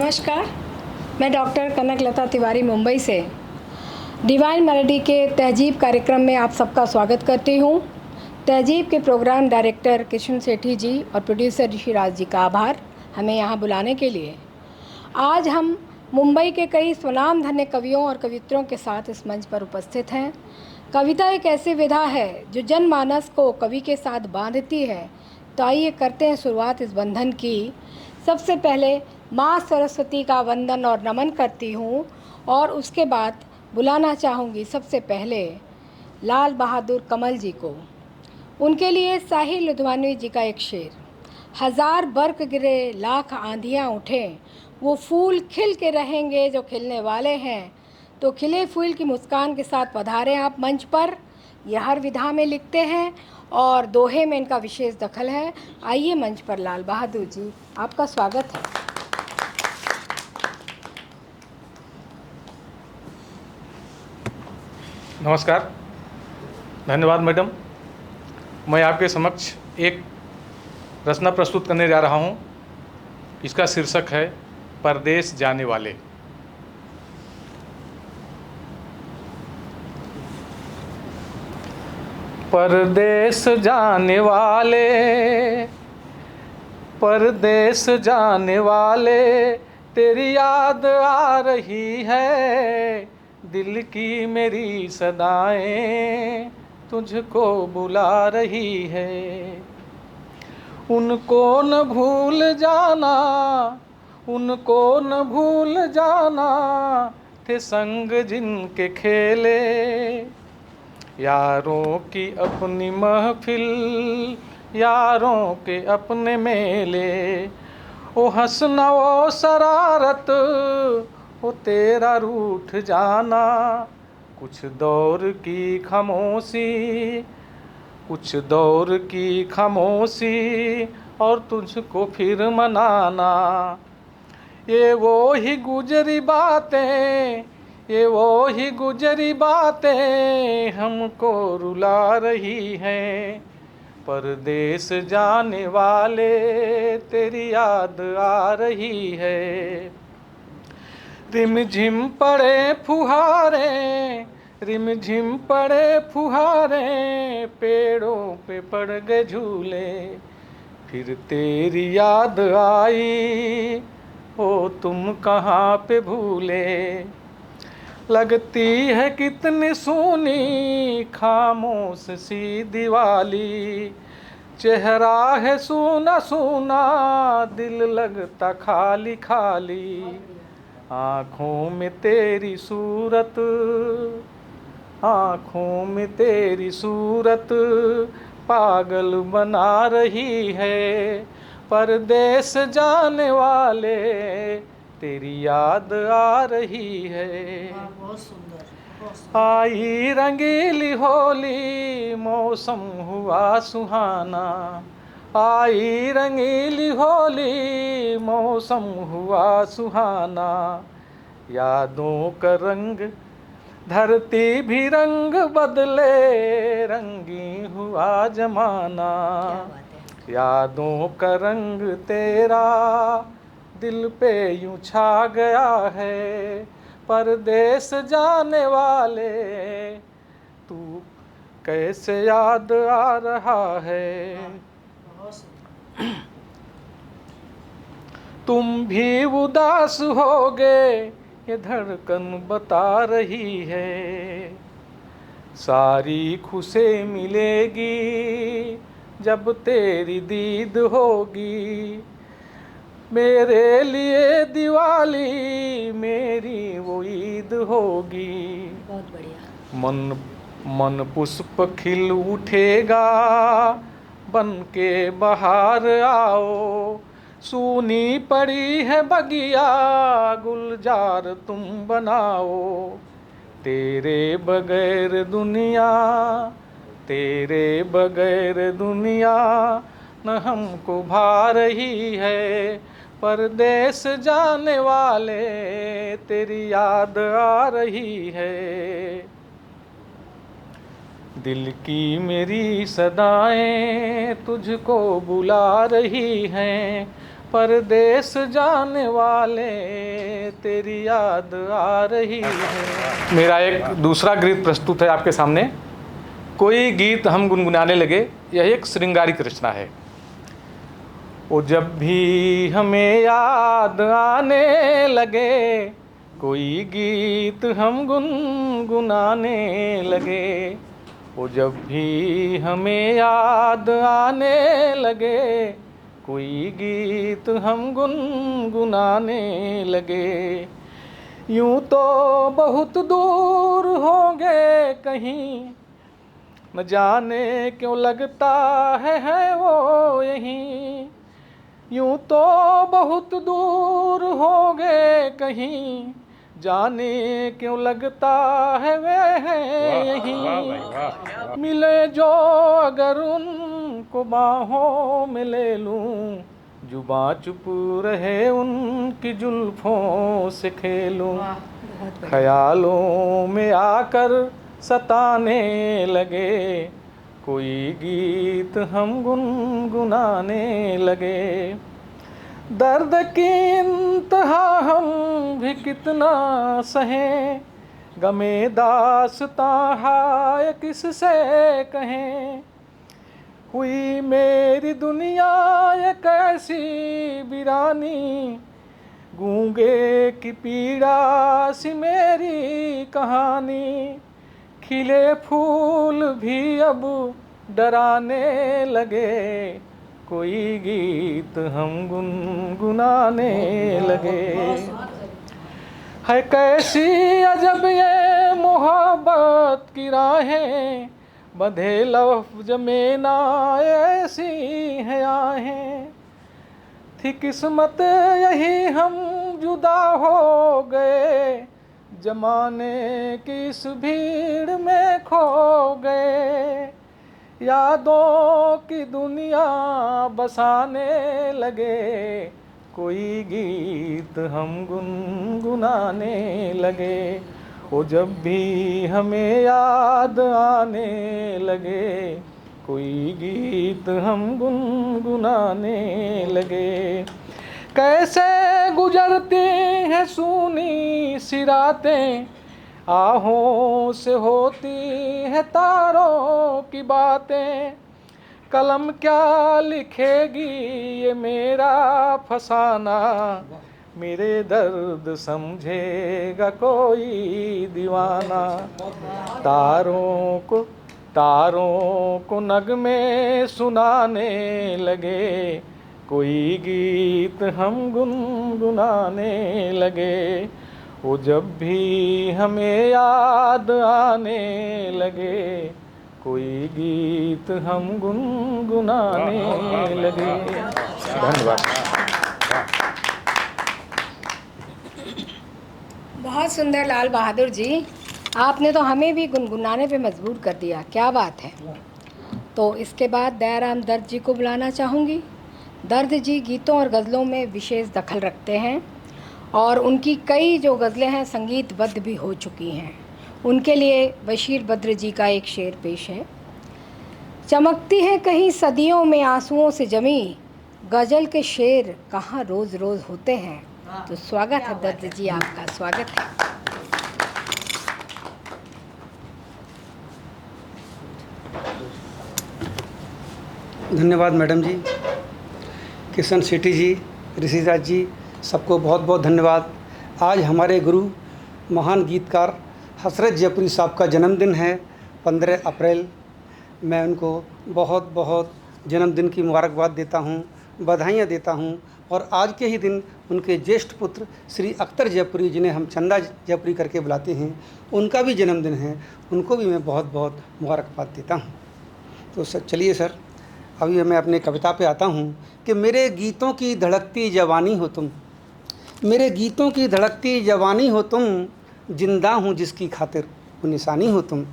नमस्कार, मैं डॉक्टर कनकलता तिवारी मुंबई से डिवाइन मेलोडी के तहजीब कार्यक्रम में आप सबका स्वागत करती हूँ। तहजीब के प्रोग्राम डायरेक्टर किशन सेठी जी और प्रोड्यूसर ऋषिराज जी का आभार हमें यहाँ बुलाने के लिए। आज हम मुंबई के कई स्वनामधन्य कवियों और कवित्रों के साथ इस मंच पर उपस्थित हैं। कविता एक ऐसी विधा है जो जनमानस को कवि के साथ बांधती है। तो आइए करते हैं शुरुआत इस बंधन की। सबसे पहले माँ सरस्वती का वंदन और नमन करती हूँ और उसके बाद बुलाना चाहूँगी सबसे पहले लाल बहादुर कमल जी को। उनके लिए साहिर लुधियानवी जी का एक शेर, हजार बर्क गिरे लाख आंधियाँ उठें, वो फूल खिल के रहेंगे जो खिलने वाले हैं। तो खिले फूल की मुस्कान के साथ पधारें आप मंच पर। यह हर विधा में लिखते हैं और दोहे में इनका विशेष दखल है। आइए मंच पर लाल बहादुर जी, आपका स्वागत है। नमस्कार, धन्यवाद मैडम। मैं आपके समक्ष एक रचना प्रस्तुत करने जा रहा हूँ। इसका शीर्षक है परदेश जाने वाले। परदेश जाने वाले, परदेश जाने वाले, तेरी याद आ रही है। दिल की मेरी सदाएं तुझको बुला रही है। उनको न भूल जाना, उनको न भूल जाना, थे संग जिनके खेले। यारों की अपनी महफिल, यारों के अपने मेले। ओ हंसना वो शरारत, वो तेरा रूठ जाना। कुछ दौर की खामोशी, कुछ दौर की खामोशी, और तुझको फिर मनाना। ये वो ही गुजरी बातें, ये वो ही गुजरी बातें हमको रुला रही हैं। परदेश जाने वाले, तेरी याद आ रही है। रिमझिम पड़े फुहारे, रिमझिम पड़े फुहारे, पेड़ों पे पड़ गए झूले। फिर तेरी याद आई, ओ तुम कहाँ पे भूले। लगती है कितनी सूनी खामोश सी दिवाली। चेहरा है सूना सूना, दिल लगता खाली खाली। आँखों में तेरी सूरत, आँखों में तेरी सूरत पागल बना रही है। परदेश जाने वाले, तेरी याद आ रही है। बहुत सुंदर। आई रंगीली होली, मौसम हुआ सुहाना। आई रंगीली होली, मौसम हुआ सुहाना। यादों का रंग, धरती भी रंग बदले, रंगी हुआ जमाना। यादों का रंग तेरा दिल पे यूं छा गया है। परदेश जाने वाले, तू कैसे याद आ रहा है। तुम भी उदास होगे, ये धड़कन बता रही है। सारी खुशी मिलेगी जब तेरी दीद होगी। मेरे लिए दिवाली मेरी वो ईद होगी। बहुत बढ़िया। मन मन पुष्प खिल उठेगा, बन के बाहर आओ। सूनी पड़ी है बगिया, गुलजार तुम बनाओ। तेरे बगैर दुनिया, तेरे बगैर दुनिया न हमको भा रही है। परदेश जाने वाले, तेरी याद आ रही है। दिल की मेरी सदाएं तुझको बुला रही हैं। परदेस जाने वाले तेरी याद आ रही है। मेरा एक दूसरा गीत प्रस्तुत है आपके सामने, कोई गीत हम गुनगुनाने लगे। यह एक श्रृंगारिक रचना है। ओ जब भी हमें याद आने लगे, कोई गीत हम गुनगुनाने लगे। ओ जब भी हमें याद आने लगे, कोई गीत हम गुनगुनाने लगे। यूं तो बहुत दूर होंगे कहीं, न जाने क्यों लगता है वो यहीं। यूं तो बहुत दूर होंगे कहीं, जाने क्यों लगता है वे हैं यहीं। मिले जो अगर उनको बाहों में ले लूं, जुबां चुप रहे उनकी जुल्फों से खेलूं। ख्यालों में आकर सताने लगे, कोई गीत हम गुनगुनाने लगे। दर्द की इंतहा हम भी कितना सहें, गमे दास्तां हाय किससे कहें। हुई मेरी दुनिया ये कैसी वीरानी, गूंगे की पीड़ा सी मेरी कहानी। खिले फूल भी अब डराने लगे, कोई गीत हम गुनगुनाने लगे। है कैसी अजब ये मोहब्बत की राहें, बंधे लफ्ज में ना ऐसी हैं आहें। थी किस्मत यही हम जुदा हो गए, जमाने की इस भीड़ में खो गए। यादों की दुनिया बसाने लगे, कोई गीत हम गुनगुनाने लगे। ओ जब भी हमें याद आने लगे, कोई गीत हम गुनगुनाने लगे। कैसे गुजरती हैं सूनी सी रातें, आहों से होती है तारों की बातें। कलम क्या लिखेगी ये मेरा फसाना, मेरे दर्द समझेगा कोई दीवाना। तारों को नगमे सुनाने लगे, कोई गीत हम गुनगुनाने लगे। वो जब भी हमें याद आने लगे, कोई गीत हम गुनगुनाने लगे। धन्यवाद। बहुत सुंदर लाल बहादुर जी, आपने तो हमें भी गुनगुनाने पे मजबूर कर दिया। क्या बात है। तो इसके बाद दयाराम दर्द जी को बुलाना चाहूँगी। दर्द जी गीतों और गज़लों में विशेष दखल रखते हैं और उनकी कई जो गज़लें हैं संगीतबद्ध भी हो चुकी हैं। उनके लिए बशीर बद्र जी का एक शेर पेश है। चमकती है कहीं सदियों में आंसुओं से जमी, गज़ल के शेर कहाँ रोज़ रोज़ होते हैं। तो स्वागत है दर्द जी, आपका स्वागत है। धन्यवाद मैडम जी, किशन सेठी जी, ऋषिराज जी, सबको बहुत बहुत धन्यवाद। आज हमारे गुरु महान गीतकार हसरत जयपुरी साहब का जन्मदिन है 15 अप्रैल। मैं उनको बहुत बहुत जन्मदिन की मुबारकबाद देता हूँ, बधाइयाँ देता हूँ। और आज के ही दिन उनके ज्येष्ठ पुत्र श्री अख्तर जयपुरी, जिन्हें हम चंदा जयपुरी करके बुलाते हैं, उनका भी जन्मदिन है। उनको भी मैं बहुत बहुत मुबारकबाद देता हूँ। तो सर चलिए सर, अभी मैं अपने कविता पे आता हूँ कि मेरे गीतों की धड़कती जवानी हो तुम, मेरे गीतों की धड़कती जवानी हो तुम, जिंदा हूँ जिसकी खातिर वो निशानी हो तुम।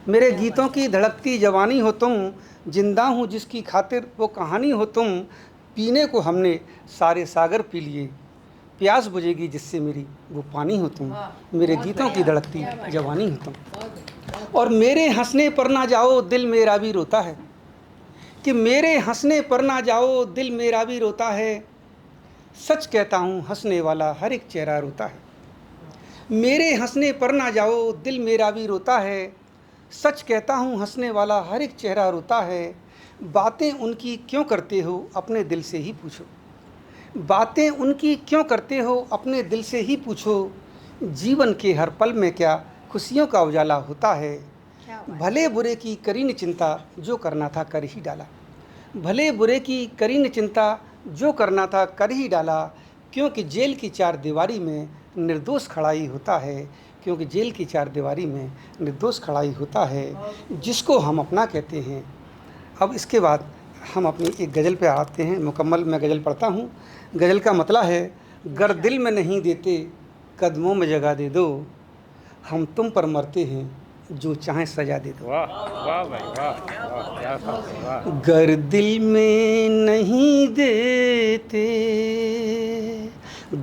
मेरे गीतों की धड़कती जवानी हो तुम, जिंदा हूँ जिसकी खातिर वो कहानी हो तुम। पीने को हमने सारे सागर पी लिए, प्यास बुझेगी जिससे मेरी वो पानी हो तुम। मेरे गीतों की धड़कती जवानी हो तुम। और मेरे हंसने पर ना जाओ दिल मेरा भी रोता है, कि मेरे हंसने पर ना जाओ दिल मेरा भी रोता है। सच कहता हूँ हंसने वाला हर एक चेहरा रोता है। मेरे हंसने पर ना जाओ दिल मेरा भी रोता है। सच कहता हूँ हंसने वाला हर एक चेहरा रोता है। बातें उनकी क्यों करते हो अपने दिल से ही पूछो। बातें उनकी क्यों करते हो अपने दिल से ही पूछो। जीवन के हर पल में क्या खुशियों का उजाला होता है। भले बुरे की करी न चिंता जो करना था कर ही डाला। भले बुरे की करी न चिंता जो करना था कर ही डाला। क्योंकि जेल की चार दीवारी में निर्दोष खड़ा ही होता है। क्योंकि जेल की चार दीवारी में निर्दोष खड़ा ही होता है जिसको हम अपना कहते हैं। अब इसके बाद हम अपनी एक गज़ल पे आते हैं। मुकम्मल मैं गज़ल पढ़ता हूँ। गज़ल का मतलब है, गर दिल में नहीं देते कदमों में जगह दे दो। हम तुम पर मरते हैं जो चाहे सजा दे दो। वाह वाह भाई वाह वाह, क्या बात है, वाह। गर दिल में नहीं देते,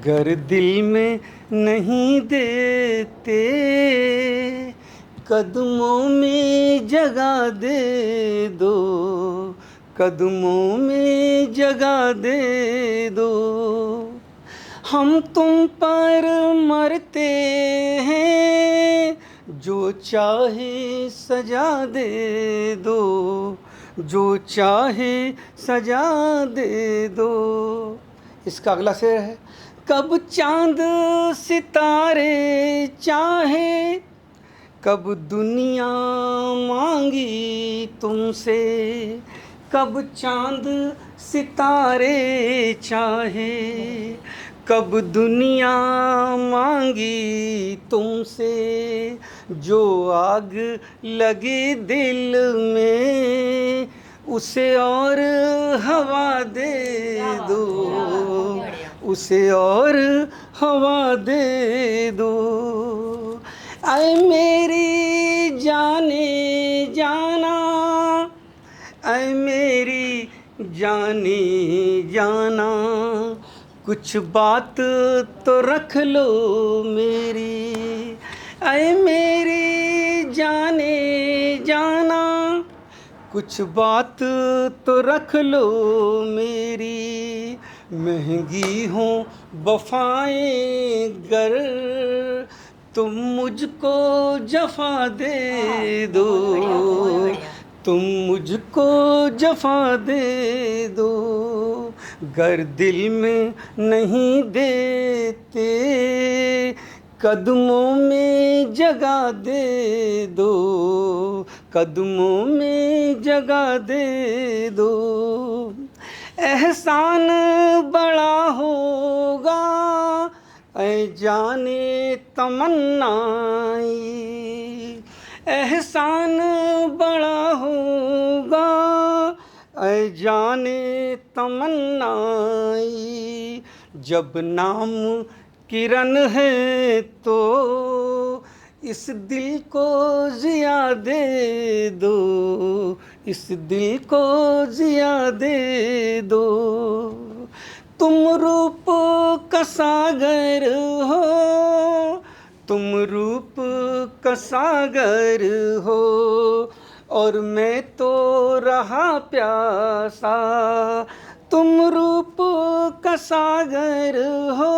गर दिल में नहीं देते कदमों में जगह दे दो। कदमों में जगह दे दो। हम तुम पर मरते हैं जो चाहे सजा दे दो। जो चाहे सजा दे दो। इसका अगला शेर है, कब चांद सितारे चाहे कब दुनिया मांगी तुमसे। कब चांद सितारे चाहे कब दुनिया मांगी तुमसे। जो आग लगे दिल में उसे और हवा दे दो। उसे और हवा दे दो। ऐ मेरी जाने जाना, ऐ मेरी जाने जाना, कुछ बात तो रख लो मेरी। ऐ मेरी जाने जाना, कुछ बात तो रख लो मेरी। महंगी हों वफ़ाएं गर तुम मुझको जफ़ा दे दो। तुम मुझको जफ़ा दे दो। गर दिल में नहीं देते कदमों में जगह दे दो। कदमों में जगह दे दो। एहसान बड़ा होगा ऐ जाने तमन्नाई। एहसान बड़ा होगा ऐ जाने तमन्नाई। जब नाम किरण है तो इस दिल को जिया दे दो। इस दिल को जिया दे दो। तुम रूप का सागर हो, तुम रूप का सागर हो, और मैं तो रहा प्यासा। तुम रूप का सागर हो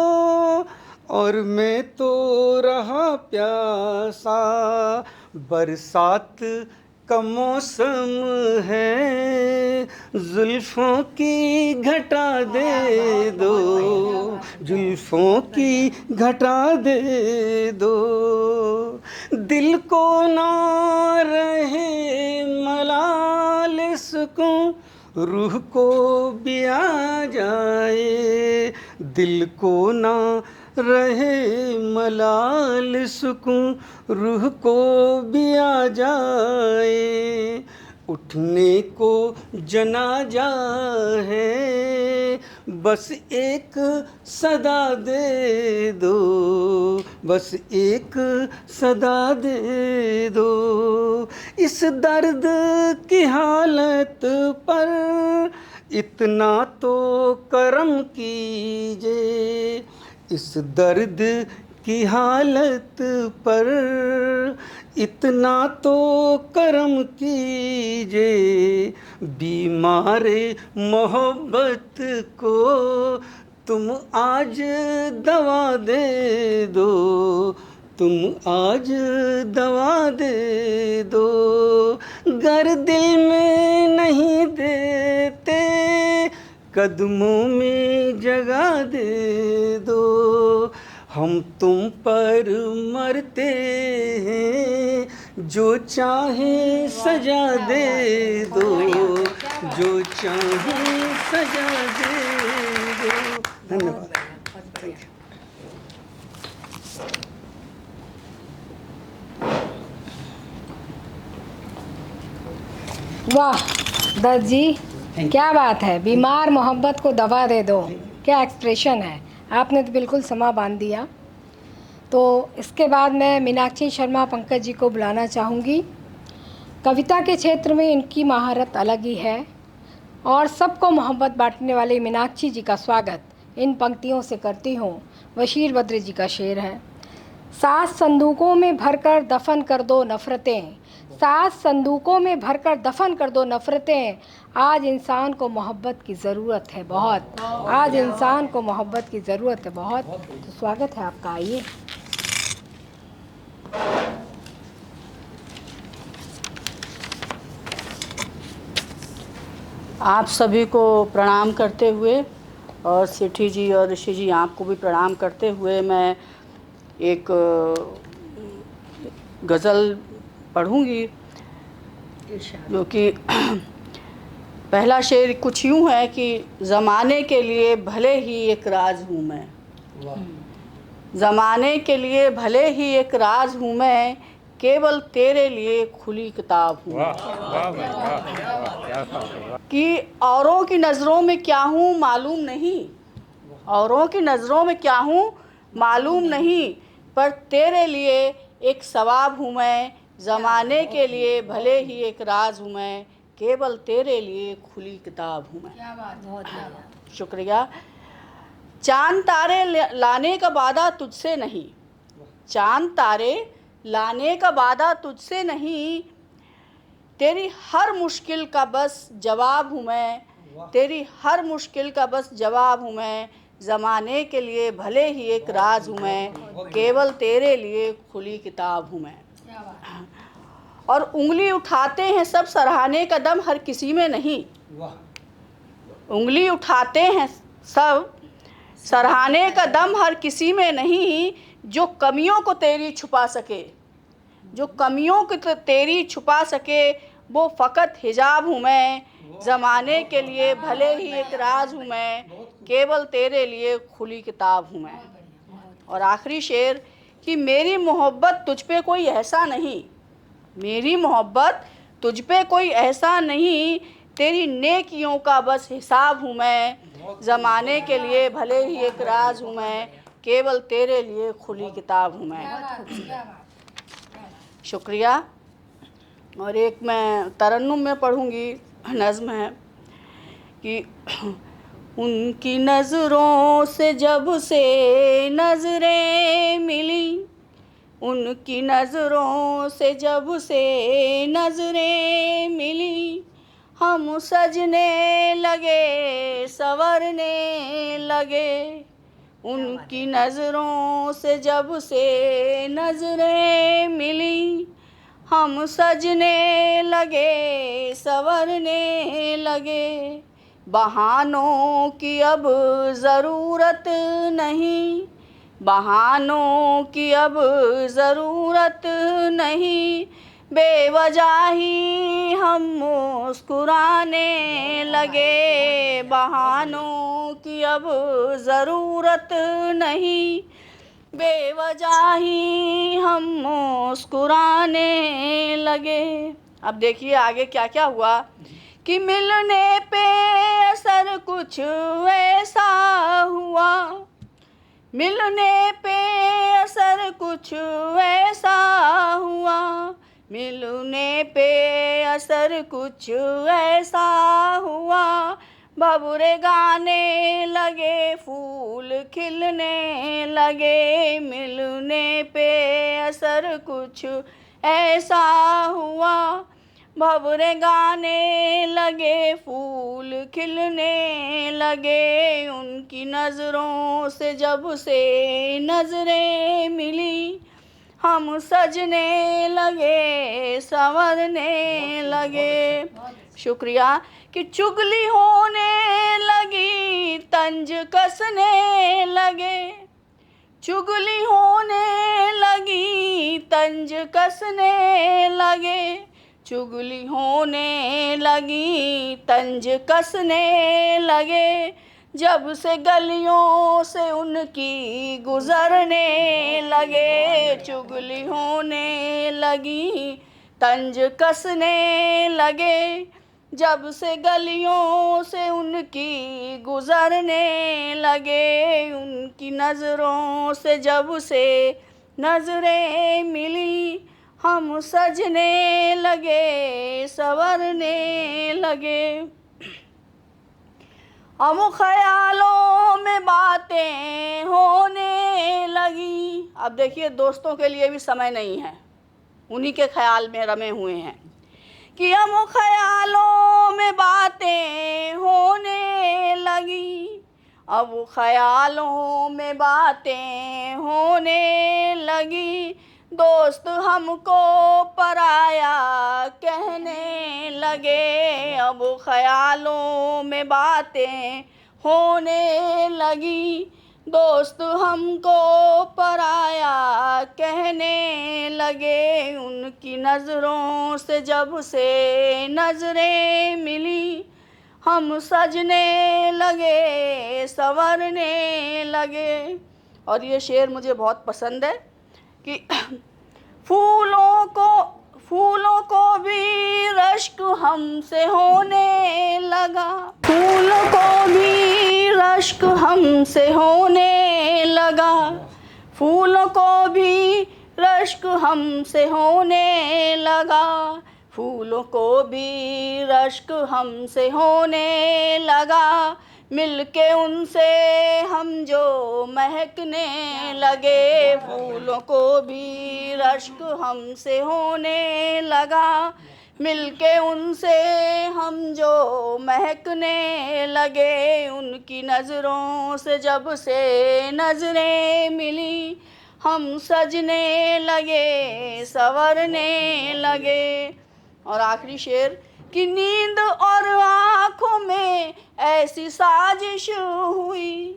और मैं तो रहा प्यासा। बरसात का मौसम है, जुल्फ़ों की घटा दे दो। जुल्फ़ों की घटा दे दो। दिल को ना रहे मलाल सुकून, रूह को भी आ जाए। दिल को ना रहे मलाल सुकून, रूह को भी आ जाए। उठने को जनाजा है, बस एक सदा दे दो। बस एक सदा दे दो। इस दर्द की हालत पर इतना तो करम कीजिए। इस दर्द की हालत पर इतना तो करम कीजिए। बीमार मोहब्बत को तुम आज दवा दे दो, तुम आज दवा दे दो, गर दिल में नहीं देते कदमों में जगा दे दो। हम तुम पर मरते हैं, जो चाहे सजा दे दो, जो चाहे सजा दे दो। धन्यवाद। वाह दत्त जी, क्या बात है। बीमार मोहब्बत को दवा दे दो, क्या एक्सप्रेशन है। आपने तो बिल्कुल समा बांध दिया। तो इसके बाद मैं मीनाक्षी शर्मा पंकज जी को बुलाना चाहूँगी। कविता के क्षेत्र में इनकी महारत अलग ही है और सबको मोहब्बत बांटने वाले मीनाक्षी जी का स्वागत इन पंक्तियों से करती हूँ। बशीर बद्र जी का शेर है। 7 संदूकों में भरकर दफन कर दो नफ़रतें, 7 संदूकों में भरकर दफन कर दो नफ़रतें, आज इंसान को मोहब्बत की ज़रूरत है बहुत, आज इंसान को मोहब्बत की ज़रूरत है बहुत। तो स्वागत है आपका, आइए। आप सभी को प्रणाम करते हुए और सेठी जी और ऋषि जी आपको भी प्रणाम करते हुए मैं एक गज़ल पढ़ूंगी, जो कि पहला शेर कुछ यूँ है कि ज़माने के लिए भले ही एक राज हूँ मैं, ज़माने के लिए भले ही एक राज हूँ मैं, केवल तेरे लिए खुली किताब हूँ। कि औरों की नज़रों में क्या हूँ मालूम नहीं, औरों की नज़रों में क्या हूँ मालूम नहीं, पर तेरे लिए एक सवाब हूँ मैं, ज़माने के लिए भले ही एक राज हूँ मैं, केवल तेरे लिए खुली किताब हूँ मैं। शुक्रिया। चांद तारे लाने का वादा तुझसे नहीं, चांद तारे लाने का वादा तुझसे नहीं, तेरी हर मुश्किल का बस जवाब हूँ मैं, तेरी हर मुश्किल का बस जवाब हूँ मैं, ज़माने के लिए भले ही एक राज हूँ मैं, केवल तेरे लिए खुली किताब हूँ मैं। और उंगली उठाते हैं सब सराहने का दम हर किसी में नहीं, उंगली उठाते हैं सब सराहने का दम हर किसी में नहीं, जो कमियों को तेरी छुपा सके, जो कमियों को तेरी छुपा सके, वो फ़कत हिजाब हूँ मैं, ज़माने के लिए भले ही एक राज हूँ मैं, केवल तेरे लिए खुली किताब हूँ मैं। और आखिरी शेर कि मेरी मोहब्बत तुझ पे कोई ऐसा नहीं, मेरी मोहब्बत तुझ पे कोई ऐसा नहीं, तेरी नेकियों का बस हिसाब हूँ मैं, ज़माने के लिए भले ही एक राज हूँ मैं, केवल तेरे लिए खुली किताब हूँ मैं। शुक्रिया। और एक मैं तरन्नुम में पढ़ूँगी, नज़्म है कि उनकी नज़रों से जब से नज़रें मिली, उनकी नज़रों से जब से नज़रें मिली, हम सजने लगे संवरने लगे, उनकी नज़रों से जब से नज़रें मिली, हम सजने लगे संवरने लगे, बहानों की अब ज़रूरत नहीं, बहानों की अब ज़रूरत नहीं, बेवजह ही हम मुस्कुराने लगे, बहानों की अब ज़रूरत नहीं, बेवजह ही हम मुस्कुराने लगे। अब देखिए आगे क्या क्या हुआ कि मिलने पे असर कुछ ऐसा हुआ, मिलने पे असर कुछ ऐसा हुआ, मिलने पे असर कुछ ऐसा हुआ, भंवरे गाने लगे फूल खिलने लगे, मिलने पे असर कुछ ऐसा हुआ, भंवरे गाने लगे, फूल खिलने लगे, उनकी नज़रों से जब से नज़रें मिली, हम सजने लगे, संवरने लगे। शुक्रिया। कि चुगली होने लगी, तंज कसने लगे, चुगली होने लगी, तंज कसने लगे, चुगली होने लगी, तंज कसने लगे, जब से गलियों से उनकी गुजरने लगे, चुगली होने लगी, तंज कसने लगे, जब से गलियों से उनकी गुजरने लगे, उनकी नज़रों से जब से नज़रें मिली, हम सजने लगे, संवरने लगे। अब ख्यालों में बातें होने लगी। अब देखिए, दोस्तों के लिए भी समय नहीं है, उन्हीं के ख्याल में रमे हुए हैं। कि अब ख्यालों में बातें होने लगी, अब ख्यालों में बातें होने लगी, दोस्त हमको पराया कहने लगे, अब ख्यालों में बातें होने लगी, दोस्त हमको पराया कहने लगे, उनकी नज़रों से जब से नज़रें मिली, हम सजने लगे, संवरने लगे। और ये शेर मुझे बहुत पसंद है कि फूलों को भी रश्क हमसे होने लगा, फूलों को भी रश्क हमसे होने लगा, फूलों को भी रश्क हमसे होने लगा, फूलों को भी रश्क हमसे होने लगा, मिलके उनसे हम जो महकने लगे, फूलों को भी रश्क हमसे होने लगा, मिलके उनसे हम जो महकने लगे, उनकी नज़रों से जब से नज़रें मिली, हम सजने लगे, संवरने लगे। और आखिरी शेर कि नींद और आँखों में ऐसी साजिश हुई,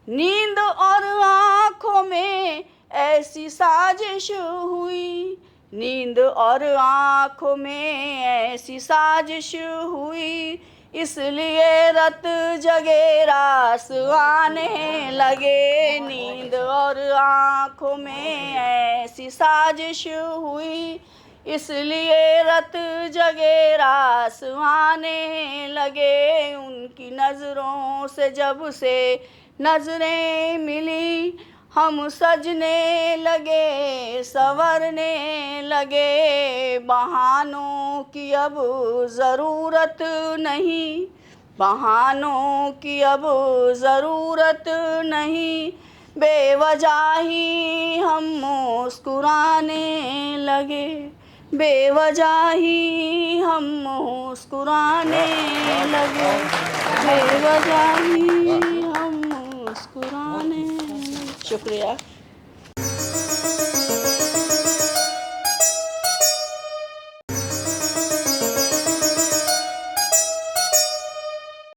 नींद और आँखों में ऐसी साजिश हुई, नींद और आँखों में ऐसी साजिश हुई, इसलिए रत जगे रास आने लगे, नींद और आँखों में ऐसी साजिश हुई, इसलिए रत जगे रास आने लगे, उनकी नज़रों से जब से नज़रें मिली, हम सजने लगे, संवरने लगे, बहानों की अब ज़रूरत नहीं, बहानों की अब ज़रूरत नहीं, बेवजह ही हम मुस्कुराने लगे, बेवजह ही हम मुस्कुराने लगे, बेवजह ही हम मुस्कुराने। शुक्रिया।